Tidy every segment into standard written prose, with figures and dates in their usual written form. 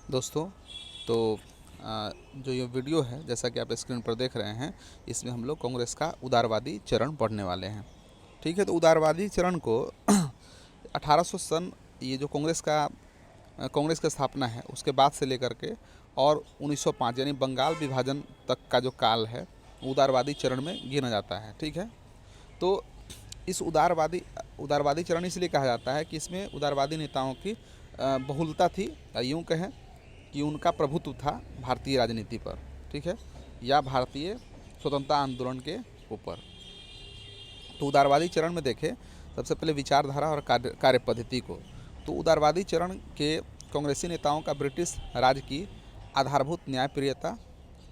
दोस्तों, तो जो ये वीडियो है, जैसा कि आप स्क्रीन पर देख रहे हैं, इसमें हम लोग कांग्रेस का उदारवादी चरण पढ़ने वाले हैं। ठीक है, तो उदारवादी चरण को 1800 सन, ये जो कांग्रेस की स्थापना है उसके बाद से लेकर के और 1905 यानी बंगाल विभाजन तक का जो काल है उदारवादी चरण में गिना जाता है। ठीक है, तो इस उदारवादी चरण इसलिए कहा जाता है कि इसमें उदारवादी नेताओं की बहुलता थी, यूँ कहें कि उनका प्रभुत्व था भारतीय राजनीति पर। ठीक है, या भारतीय स्वतंत्रता आंदोलन के ऊपर। तो उदारवादी चरण में देखें सबसे पहले विचारधारा और कार्य पद्धति को। तो उदारवादी चरण के कांग्रेसी नेताओं का ब्रिटिश राज की आधारभूत न्यायप्रियता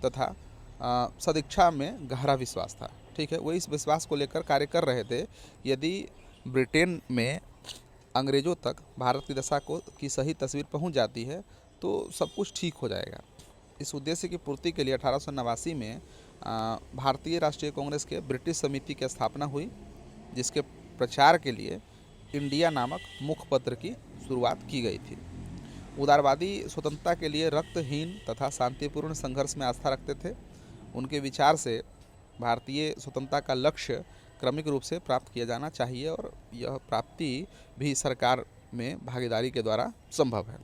तथा सदिच्छा में गहरा विश्वास था। ठीक है, वो इस विश्वास को लेकर कार्य कर रहे थे, यदि ब्रिटेन में अंग्रेज़ों तक भारत की दशा की सही तस्वीर पहुंच जाती है तो सब कुछ ठीक हो जाएगा। इस उद्देश्य की पूर्ति के लिए 1889 में भारतीय राष्ट्रीय कांग्रेस के ब्रिटिश समिति की स्थापना हुई, जिसके प्रचार के लिए इंडिया नामक मुखपत्र की शुरुआत की गई थी। उदारवादी स्वतंत्रता के लिए रक्तहीन तथा शांतिपूर्ण संघर्ष में आस्था रखते थे। उनके विचार से भारतीय स्वतंत्रता का लक्ष्य क्रमिक रूप से प्राप्त किया जाना चाहिए और यह प्राप्ति भी सरकार में भागीदारी के द्वारा संभव है।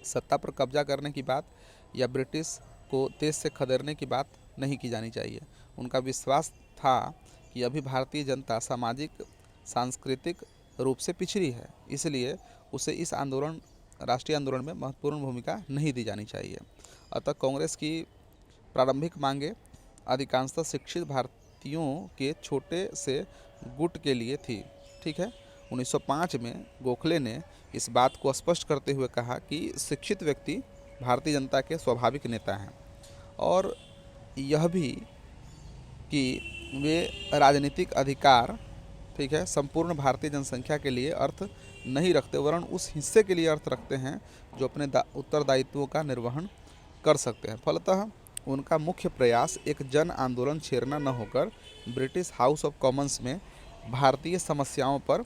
सत्ता पर कब्जा करने की बात या ब्रिटिश को देश से खदेड़ने की बात नहीं की जानी चाहिए। उनका विश्वास था कि अभी भारतीय जनता सामाजिक सांस्कृतिक रूप से पिछड़ी है, इसलिए उसे इस राष्ट्रीय आंदोलन में महत्वपूर्ण भूमिका नहीं दी जानी चाहिए। अतः कांग्रेस की प्रारंभिक मांगे अधिकांशतः शिक्षित भारतीयों के छोटे से गुट के लिए थी। ठीक है, 1905 में गोखले ने इस बात को स्पष्ट करते हुए कहा कि शिक्षित व्यक्ति भारतीय जनता के स्वाभाविक नेता हैं और यह भी कि वे राजनीतिक अधिकार, ठीक है, संपूर्ण भारतीय जनसंख्या के लिए अर्थ नहीं रखते, वरन उस हिस्से के लिए अर्थ रखते हैं जो अपने उत्तरदायित्वों का निर्वहन कर सकते हैं। फलतः उनका मुख्य प्रयास एक जन आंदोलन छेड़ना न होकर ब्रिटिश हाउस ऑफ कॉमन्स में भारतीय समस्याओं पर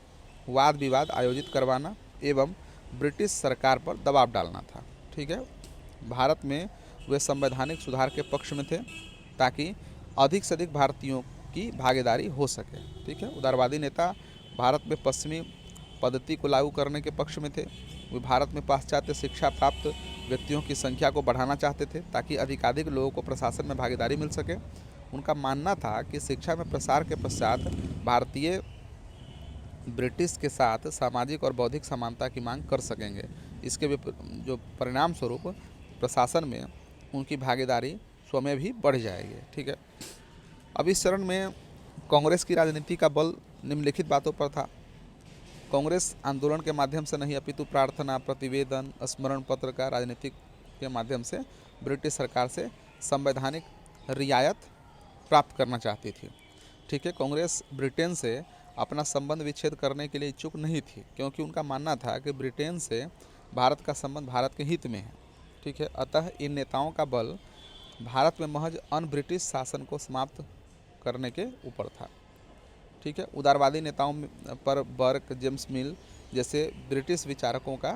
वाद विवाद आयोजित करवाना एवं ब्रिटिश सरकार पर दबाव डालना था। ठीक है, भारत में वे संवैधानिक सुधार के पक्ष में थे ताकि अधिक से अधिक भारतीयों की भागीदारी हो सके। ठीक है, उदारवादी नेता भारत में पश्चिमी पद्धति को लागू करने के पक्ष में थे। वे भारत में पाश्चात्य शिक्षा प्राप्त व्यक्तियों की संख्या को बढ़ाना चाहते थे ताकि अधिकाधिक लोगों को प्रशासन में भागीदारी मिल सके। उनका मानना था कि शिक्षा में प्रसार के पश्चात भारतीय ब्रिटिश के साथ सामाजिक और बौद्धिक समानता की मांग कर सकेंगे। इसके जो परिणाम स्वरूप प्रशासन में उनकी भागीदारी स्वयं भी बढ़ जाएगी। ठीक है, अब इस चरण में कांग्रेस की राजनीति का बल निम्नलिखित बातों पर था। कांग्रेस आंदोलन के माध्यम से नहीं अपितु प्रार्थना, प्रतिवेदन, स्मरण पत्र का राजनीतिक के माध्यम से ब्रिटिश सरकार से संवैधानिक रियायत प्राप्त करना चाहती थी। ठीक है, कांग्रेस ब्रिटेन से अपना संबंध विच्छेद करने के लिए इच्छुक नहीं थी, क्योंकि उनका मानना था कि ब्रिटेन से भारत का संबंध भारत के हित में है। ठीक है, अतः इन नेताओं का बल भारत में महज अन ब्रिटिश शासन को समाप्त करने के ऊपर था। ठीक है, उदारवादी नेताओं पर बर्क, जेम्स मिल जैसे ब्रिटिश विचारकों का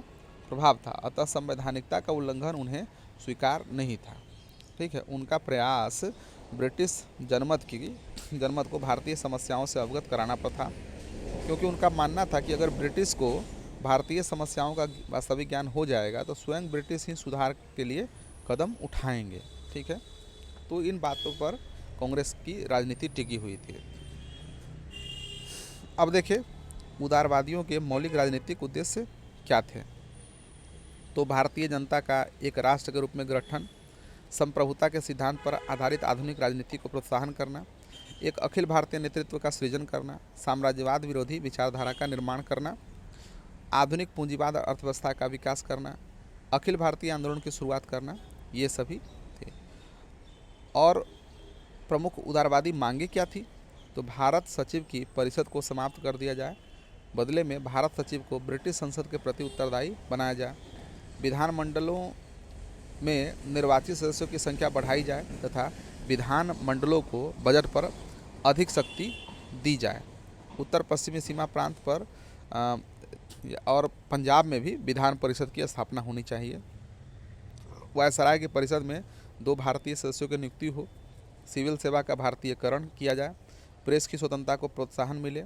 प्रभाव था, अतः संवैधानिकता का उल्लंघन उन्हें स्वीकार नहीं था। ठीक है, उनका प्रयास ब्रिटिश जनमत को भारतीय समस्याओं से अवगत कराना पर था, क्योंकि उनका मानना था कि अगर ब्रिटिश को भारतीय समस्याओं का वास्तविक ज्ञान हो जाएगा तो स्वयं ब्रिटिश ही सुधार के लिए कदम उठाएंगे। ठीक है, तो इन बातों पर कांग्रेस की राजनीति टिकी हुई थी। अब देखिए उदारवादियों के मौलिक राजनीतिक उद्देश्य क्या थे। तो भारतीय जनता का एक राष्ट्र के रूप में गठन, संप्रभुता के सिद्धांत पर आधारित आधुनिक राजनीति को प्रोत्साहन करना, एक अखिल भारतीय नेतृत्व का सृजन करना, साम्राज्यवाद विरोधी विचारधारा का निर्माण करना, आधुनिक पूंजीवाद अर्थव्यवस्था का विकास करना, अखिल भारतीय आंदोलन की शुरुआत करना, ये सभी थे। और प्रमुख उदारवादी मांगे क्या थी। तो भारत सचिव की परिषद को समाप्त कर दिया जाए, बदले में भारत सचिव को ब्रिटिश संसद के प्रति उत्तरदायी बनाया जाए, विधानमंडलों में निर्वाचित सदस्यों की संख्या बढ़ाई जाए तथा विधान मंडलों को बजट पर अधिक शक्ति दी जाए। उत्तर पश्चिमी सीमा प्रांत पर और पंजाब में भी विधान परिषद की स्थापना होनी चाहिए। वायसराय की परिषद में 2 भारतीय सदस्यों की नियुक्ति हो, सिविल सेवा का भारतीयकरण किया जाए, प्रेस की स्वतंत्रता को प्रोत्साहन मिले,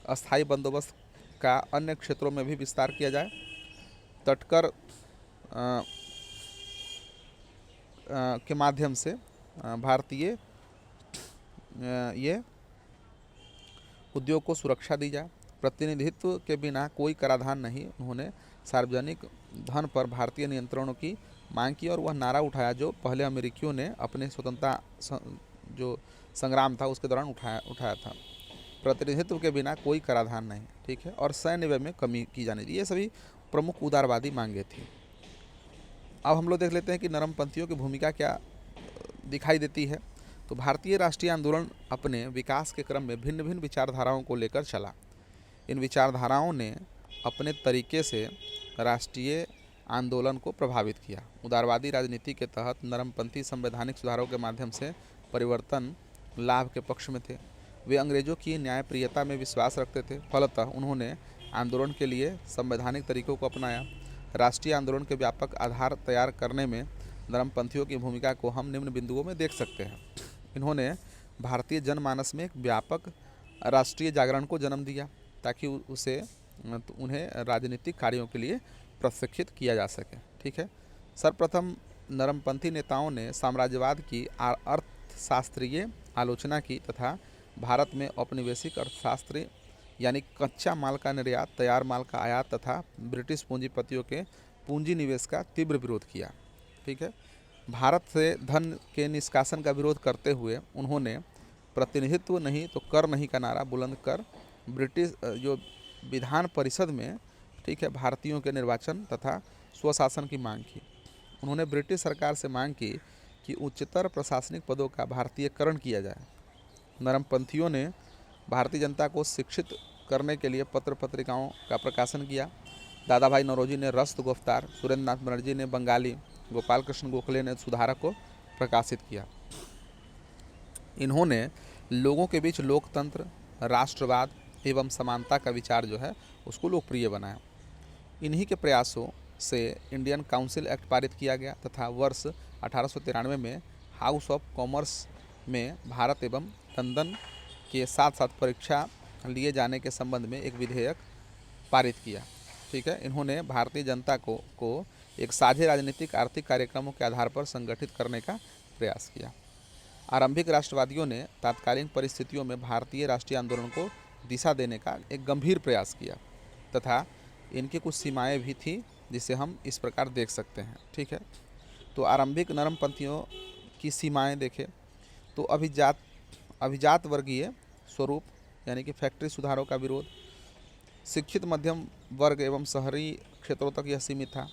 अस्थायी बंदोबस्त का अन्य क्षेत्रों में भी विस्तार किया जाए, तटकर के माध्यम से भारतीय ये उद्योग को सुरक्षा दी जाए, प्रतिनिधित्व के बिना कोई कराधान नहीं। उन्होंने सार्वजनिक धन पर भारतीय नियंत्रणों की मांग की और वह नारा उठाया जो पहले अमेरिकियों ने अपने स्वतंत्रता जो संग्राम था उसके दौरान उठाया था, प्रतिनिधित्व के बिना कोई कराधान नहीं, ठीक है, और सैन्य व्यय में कमी की जानी चाहिए। ये सभी प्रमुख उदारवादी मांगे थी। अब हम लोग देख लेते हैं कि नरमपंथियों की भूमिका क्या दिखाई देती है। तो भारतीय राष्ट्रीय आंदोलन अपने विकास के क्रम में भिन्न भिन्न विचारधाराओं को लेकर चला। इन विचारधाराओं ने अपने तरीके से राष्ट्रीय आंदोलन को प्रभावित किया। उदारवादी राजनीति के तहत नरमपंथी संवैधानिक सुधारों के माध्यम से परिवर्तन लाभ के पक्ष में थे। वे अंग्रेजों की न्यायप्रियता में विश्वास रखते थे। फलतः उन्होंने आंदोलन के लिए संवैधानिक तरीकों को अपनाया। राष्ट्रीय आंदोलन के व्यापक आधार तैयार करने में नरमपंथियों की भूमिका को हम निम्न बिंदुओं में देख सकते हैं। इन्होंने भारतीय जनमानस में एक व्यापक राष्ट्रीय जागरण को जन्म दिया ताकि उन्हें राजनीतिक कार्यों के लिए प्रशिक्षित किया जा सके, ठीक है। सर्वप्रथम नरमपंथी नेताओं ने साम्राज्यवाद की अर्थशास्त्रीय आलोचना की तथा भारत में औपनिवेशिक अर्थशास्त्र यानी कच्चा माल का निर्यात, तैयार माल का आयात तथा ब्रिटिश पूंजीपतियों के पूंजी निवेश का तीव्र विरोध किया, ठीक है। भारत से धन के निष्कासन का विरोध करते हुए उन्होंने प्रतिनिधित्व नहीं तो कर नहीं का नारा बुलंद कर ब्रिटिश जो विधान परिषद में, ठीक है, भारतीयों के निर्वाचन तथा स्वशासन की मांग की। उन्होंने ब्रिटिश सरकार से मांग की कि उच्चतर प्रशासनिक पदों का भारतीयकरण किया जाए। नरमपंथियों ने भारतीय जनता को शिक्षित करने के लिए पत्र पत्रिकाओं का प्रकाशन किया। दादा भाई नौरोजी ने रस्त गुफ्तार, सुरेंद्र नाथ बनर्जी ने बंगाली, गोपाल कृष्ण गोखले ने सुधारक को प्रकाशित किया। इन्होंने लोगों के बीच लोकतंत्र, राष्ट्रवाद एवं समानता का विचार जो है उसको लोकप्रिय बनाया। इन्हीं के प्रयासों से इंडियन काउंसिल एक्ट पारित किया गया तथा वर्ष 1893 में हाउस ऑफ कॉमर्स में भारत एवं लंदन के साथ साथ परीक्षा लिए जाने के संबंध में एक विधेयक पारित किया, ठीक है। इन्होंने भारतीय जनता को एक साझे राजनीतिक आर्थिक कार्यक्रमों के आधार पर संगठित करने का प्रयास किया। आरंभिक राष्ट्रवादियों ने तात्कालीन परिस्थितियों में भारतीय राष्ट्रीय आंदोलन को दिशा देने का एक गंभीर प्रयास किया तथा इनकी कुछ सीमाएं भी थी जिसे हम इस प्रकार देख सकते हैं, ठीक है। तो आरंभिक नरमपंथियों की सीमाएं देखें तो अभिजात वर्गीय स्वरूप यानी कि फैक्ट्री सुधारों का विरोध, शिक्षित मध्यम वर्ग एवं शहरी क्षेत्रों तक यह सीमित था।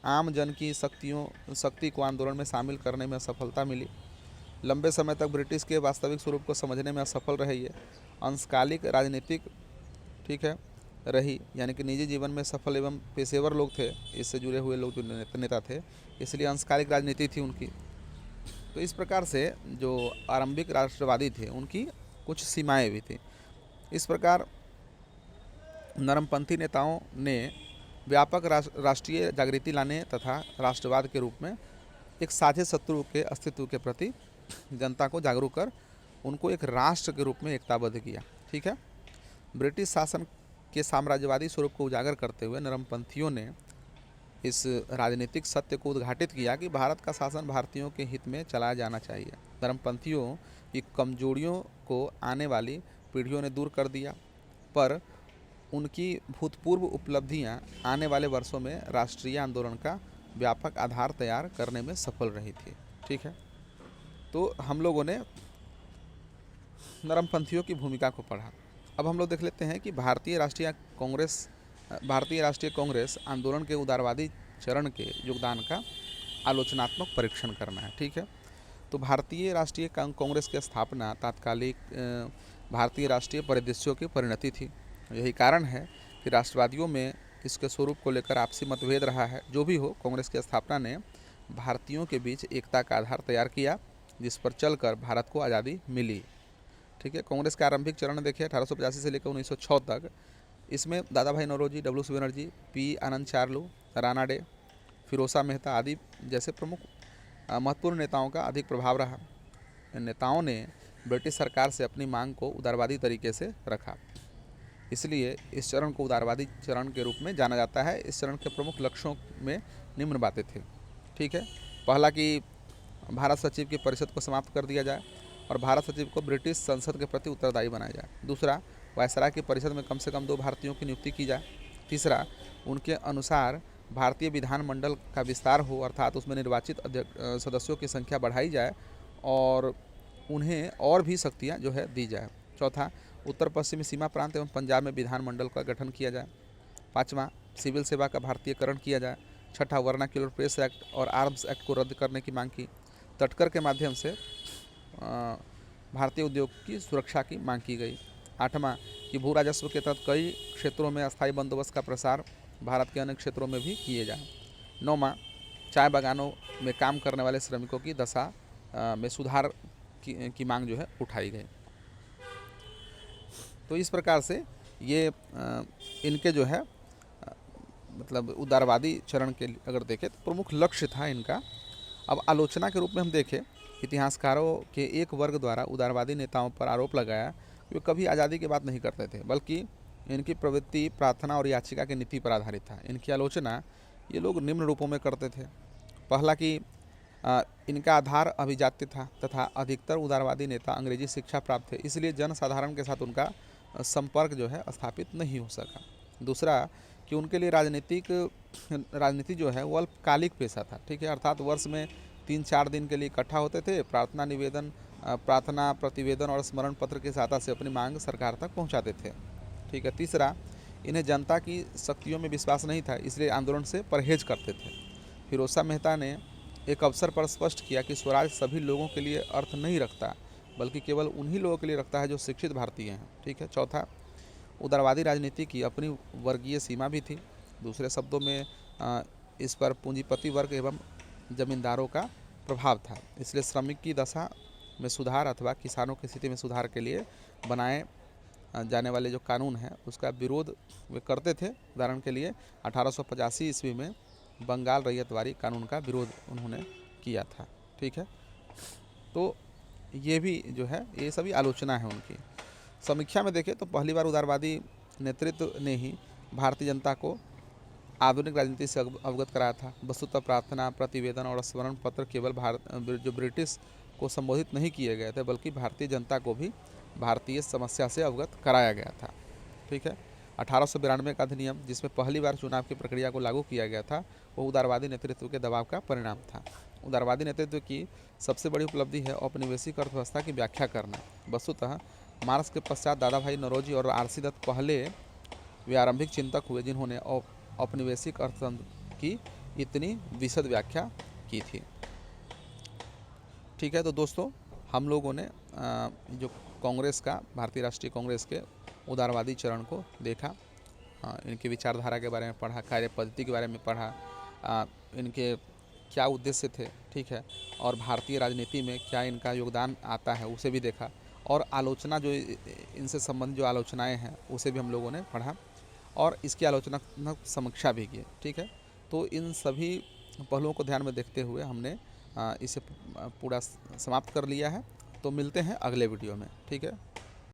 आम जन की शक्ति को आंदोलन में शामिल करने में असफलता मिली। लंबे समय तक ब्रिटिश के वास्तविक स्वरूप को समझने में असफल रही है। अंशकालिक राजनीतिक, ठीक है, रही, यानी कि निजी जीवन में सफल एवं पेशेवर लोग थे, इससे जुड़े हुए लोग जो नेता थे, इसलिए अंशकालिक राजनीति थी उनकी। तो इस प्रकार से जो आरंभिक राष्ट्रवादी थे उनकी कुछ सीमाएं भी थी। इस प्रकार नरमपंथी नेताओं ने व्यापक राष्ट्रीय जागृति लाने तथा राष्ट्रवाद के रूप में एक साझे शत्रु के अस्तित्व के प्रति जनता को जागरूक कर उनको एक राष्ट्र के रूप में एकताबद्ध किया, ठीक है। ब्रिटिश शासन के साम्राज्यवादी स्वरूप को उजागर करते हुए नरमपंथियों ने इस राजनीतिक सत्य को उद्घाटित किया कि भारत का शासन भारतीयों के हित में चलाया जाना चाहिए। नरमपंथियों की कमजोरियों को आने वाली पीढ़ियों ने दूर कर दिया, पर उनकी भूतपूर्व उपलब्धियां आने वाले वर्षों में राष्ट्रीय आंदोलन का व्यापक आधार तैयार करने में सफल रही थी, ठीक है। तो हम लोगों ने नरमपंथियों की भूमिका को पढ़ा। अब हम लोग देख लेते हैं कि भारतीय राष्ट्रीय कांग्रेस आंदोलन के उदारवादी चरण के योगदान का आलोचनात्मक परीक्षण करना है, ठीक है। तो भारतीय राष्ट्रीय कांग्रेस की स्थापना तात्कालिक भारतीय राष्ट्रीय परिदृश्यों की परिणति थी। यही कारण है कि राष्ट्रवादियों में इसके स्वरूप को लेकर आपसी मतभेद रहा है। जो भी हो, कांग्रेस की स्थापना ने भारतीयों के बीच एकता का आधार तैयार किया जिस पर चलकर भारत को आज़ादी मिली, ठीक है। कांग्रेस का आरंभिक चरण देखिए 1885 से लेकर 1906 तक। इसमें Dadabhai Naoroji, W C Banerjee, P Ananda Charlu, Ranade, Firoza Mehta आदि जैसे प्रमुख महत्वपूर्ण नेताओं का अधिक प्रभाव रहा। इन नेताओं ने ब्रिटिश सरकार से अपनी मांग को उदारवादी तरीके से रखा, इसलिए इस चरण को उदारवादी चरण के रूप में जाना जाता है। इस चरण के प्रमुख लक्ष्यों में निम्न बातें थी। ठीक है, पहला कि भारत सचिव की परिषद को समाप्त कर दिया जाए और भारत सचिव को ब्रिटिश संसद के प्रति उत्तरदायी बनाया जाए। दूसरा, वायसराय की परिषद में कम से कम 2 भारतीयों की नियुक्ति की जाए। तीसरा, उनके अनुसार भारतीय विधानमंडल का विस्तार हो, अर्थात उसमें निर्वाचित सदस्यों की संख्या बढ़ाई जाए और उन्हें और भी शक्तियाँ जो है दी जाए। चौथा, उत्तर पश्चिमी सीमा प्रांत एवं पंजाब में विधानमंडल का गठन किया जाए। पाँचवा, सिविल सेवा का भारतीयकरण किया जाए। छठा, वर्नाक्युलर प्रेस एक्ट और आर्म्स एक्ट को रद्द करने की मांग की। तटकर के माध्यम से भारतीय उद्योग की सुरक्षा की मांग की गई। आठवां, कि भू राजस्व के तहत कई क्षेत्रों में अस्थायी बंदोबस्त का प्रसार भारत के अन्य क्षेत्रों में भी किए जाए। नौवां, चाय बागानों में काम करने वाले श्रमिकों की दशा में सुधार की मांग जो है उठाई गई। तो इस प्रकार से ये इनके जो है मतलब उदारवादी चरण के अगर देखें तो प्रमुख लक्ष्य था इनका। अब आलोचना के रूप में हम देखें, इतिहासकारों के एक वर्ग द्वारा उदारवादी नेताओं पर आरोप लगाया कि वे कभी आज़ादी की बात नहीं करते थे, बल्कि इनकी प्रवृत्ति प्रार्थना और याचिका की नीति पर आधारित था। इनकी आलोचना ये लोग निम्न रूपों में करते थे। पहला कि इनका आधार अभिजात्य था तथा अधिकतर उदारवादी नेता अंग्रेजी शिक्षा प्राप्त थे, इसलिए जनसाधारण के साथ उनका संपर्क जो है स्थापित नहीं हो सका। दूसरा कि उनके लिए राजनीति जो है वो अल्पकालिक पेशा था। ठीक है, अर्थात वर्ष में 3-4 दिन के लिए इकट्ठा होते थे, प्रार्थना प्रतिवेदन और स्मरण पत्र की सहायता से अपनी मांग सरकार तक पहुंचाते थे। ठीक है, तीसरा, इन्हें जनता की शक्तियों में विश्वास नहीं था, इसलिए आंदोलन से परहेज करते थे। फिरोजा मेहता ने एक अवसर पर स्पष्ट किया कि स्वराज सभी लोगों के लिए अर्थ नहीं रखता, बल्कि केवल उन्हीं लोगों के लिए रखता है जो शिक्षित भारतीय हैं। ठीक है, चौथा, उदारवादी राजनीति की अपनी वर्गीय सीमा भी थी। दूसरे शब्दों में इस पर पूंजीपति वर्ग एवं जमींदारों का प्रभाव था, इसलिए श्रमिक की दशा में सुधार अथवा किसानों की स्थिति में सुधार के लिए बनाए जाने वाले जो कानून है उसका विरोध वे करते थे। उदाहरण के लिए 1885 ईस्वी में बंगाल रैयतवारी कानून का विरोध उन्होंने किया था। ठीक है, तो ये भी जो है ये सभी आलोचना है उनकी। समीक्षा में देखें तो पहली बार उदारवादी नेतृत्व ने ही भारतीय जनता को आधुनिक राजनीति से अवगत कराया था। वस्तुतः प्रार्थना प्रतिवेदन और स्मरण पत्र केवल जो ब्रिटिश को संबोधित नहीं किए गए थे, बल्कि भारतीय जनता को भी भारतीय समस्या से अवगत कराया गया था। ठीक है, 1892 का अधिनियम जिसमें पहली बार चुनाव की प्रक्रिया को लागू किया गया था, वो उदारवादी नेतृत्व के दबाव का परिणाम था। उदारवादी नेतृत्व की सबसे बड़ी उपलब्धि है औपनिवेशिक अर्थव्यवस्था की व्याख्या करना। वस्तुतः मार्क्स के पश्चात दादा भाई नौरोजी और आरसी दत्त पहले वे आरंभिक चिंतक हुए जिन्होंने औपनिवेशिक अर्थतंत्र की इतनी विशद व्याख्या की थी। ठीक है, तो दोस्तों हम लोगों ने जो कांग्रेस का, भारतीय राष्ट्रीय कांग्रेस के उदारवादी चरण को देखा, इनकी विचारधारा के बारे में पढ़ा, कार्य पद्धति के बारे में पढ़ा, इनके क्या उद्देश्य थे। ठीक है, और भारतीय राजनीति में क्या इनका योगदान आता है उसे भी देखा, और आलोचना जो इनसे संबंधित जो आलोचनाएं हैं उसे भी हम लोगों ने पढ़ा और इसकी आलोचनात्मक समीक्षा भी की। ठीक है, तो इन सभी पहलुओं को ध्यान में देखते हुए हमने इसे पूरा समाप्त कर लिया है। तो मिलते हैं अगले वीडियो में। ठीक है।